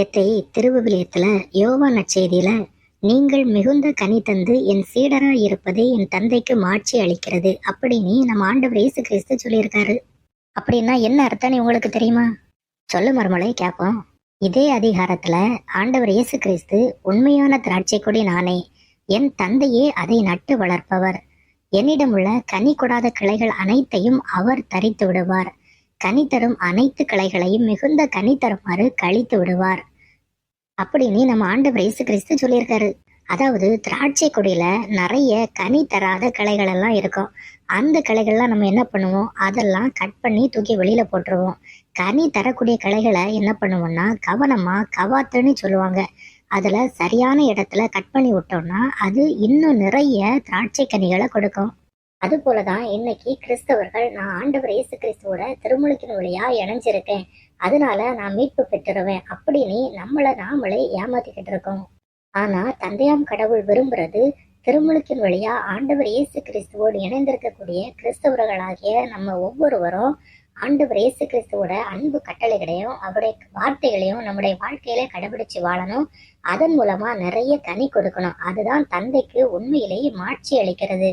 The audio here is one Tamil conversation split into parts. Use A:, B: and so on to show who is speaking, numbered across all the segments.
A: எத்தை திருவிவிலியத்துல யோவான் நற்செய்தியில நீங்கள் மிகுந்த கனி தந்து என் சீடரா இருப்பதே என் தந்தைக்கு மாட்சி அளிக்கிறது அப்படின்னு நம்ம ஆண்டவர் இயேசு கிறிஸ்து சொல்லியிருக்காரு. அப்படின்னா என்ன அர்த்தம்னு உங்களுக்கு தெரியுமா? சொல்லு மறுமொழி கேட்போம். இதே அதிகாரத்துல ஆண்டவர் இயேசு கிறிஸ்து உண்மையான திராட்சை கொடி நானே, என் தந்தையே அதை நட்டு வளர்ப்பவர், என்னிடம் உள்ள கனி கொடாத கிளைகள் அனைத்தையும் அவர் தரித்து விடுவார், கனி தரும் அனைத்து கிளைகளையும் மிகுந்த கனி தருமாறு கழித்து விடுவார் அப்படின்னு நம்ம ஆண்டவர் இயேசு கிறிஸ்து சொல்லியிருக்காரு. அதாவது திராட்சை கொடியில நிறைய கனி தராத கிளைகள் எல்லாம் இருக்கும். அந்த கிளைகள்லாம் நம்ம என்ன பண்ணுவோம், அதெல்லாம் கட் பண்ணி தூக்கி வெளியில போட்டுருவோம். கனி தரக்கூடிய கிளைகளை என்ன பண்ணுவோம்னா கவனமா கவாத்துன்னு சொல்லுவாங்க, அதுல சரியான இடத்துல கட் பண்ணி விட்டோம்னா அது இன்னும் நிறைய திராட்சை கனிகளை கொடுக்கும். அது போலதான் இன்னைக்கு கிறிஸ்தவர்கள் நான் ஆண்டவர் இயேசு கிறிஸ்துவோட திருமுழுக்கின் வழியா இணைஞ்சிருக்கேன், அதனால நான் மீட்பு பெற்றுருவேன் அப்படின்னு நம்மளை நாமளே ஏமாத்திக்கிட்டு இருக்கோம். ஆனா தந்தையாம் கடவுள் விரும்புறது திருமுழுக்கின் வழியா ஆண்டவர் இயேசு கிறிஸ்துவோடு இணைந்திருக்கக்கூடிய கிறிஸ்தவர்களாகிய நம்ம ஒவ்வொருவரும் ஆண்டவர் இயேசு கிறிஸ்துவோட அன்பு கட்டளைகளையும் அவருடைய வார்த்தைகளையும் நம்முடைய வாழ்க்கையில கடைபிடிச்சு வாழணும். அதன் மூலமா நிறைய கனி கொடுக்கணும். அதுதான் தந்தைக்கு உண்மையிலேயே மாட்சி அளிக்கிறது.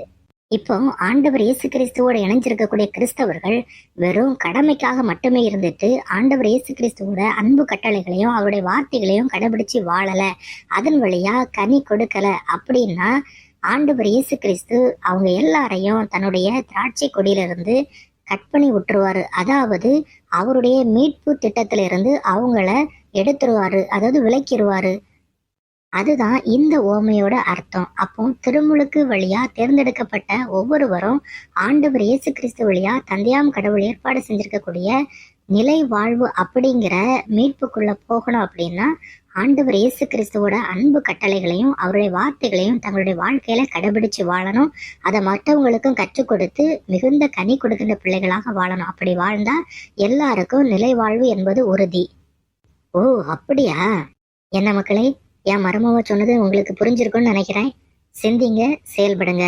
A: இப்போ ஆண்டவர் இயேசு கிறிஸ்துவோட இணைஞ்சிருக்கக்கூடிய கிறிஸ்தவர்கள் வெறும் கடமைக்காக மட்டுமே இருந்துட்டு ஆண்டவர் இயேசு கிறிஸ்துவோட அன்பு கட்டளைகளையும் அவருடைய வார்த்தைகளையும் கடைபிடிச்சு வாழல, அதன் வழியா கனி கொடுக்கல அப்படின்னா ஆண்டவர் இயேசு கிறிஸ்து அவங்க எல்லாரையும் தன்னுடைய திராட்சை கொடியிலிருந்து கட் பண்ணி விட்டுருவாரு. அதாவது அவருடைய மீட்பு திட்டத்திலிருந்து அவங்கள எடுத்துருவாரு, அதாவது விலக்கிடுவாரு. அதுதான் இந்த ஓமையோட அர்த்தம். அப்போ திருமுழுக்கு வழியா தேர்ந்தெடுக்கப்பட்ட ஒவ்வொருவரும் ஆண்டவர் இயேசு கிறிஸ்து வழியா தந்தையாம் கடவுள் ஏற்பாடு செஞ்சிருக்கக்கூடிய நிலை வாழ்வு அப்படிங்கிற மீட்புக்குள்ள போகணும் அப்படின்னா ஆண்டவர் இயேசு கிறிஸ்துவோட அன்பு கட்டளைகளையும் அவருடைய வார்த்தைகளையும் தங்களுடைய வாழ்க்கையில கடைபிடிச்சு வாழணும். அதை மற்றவங்களுக்கும் கற்றுக் கொடுத்து மிகுந்த கனி கொடுக்கின்ற பிள்ளைகளாக வாழணும். அப்படி வாழ்ந்தா எல்லாருக்கும் நிலை வாழ்வு என்பது உறுதி. ஓ அப்படியா? என்ன மக்களே, என் மருமவ சொன்னது உங்களுக்கு புரிஞ்சிருக்கும்னு நினைக்கிறேன். சிந்திங்க, செயல்படுங்க.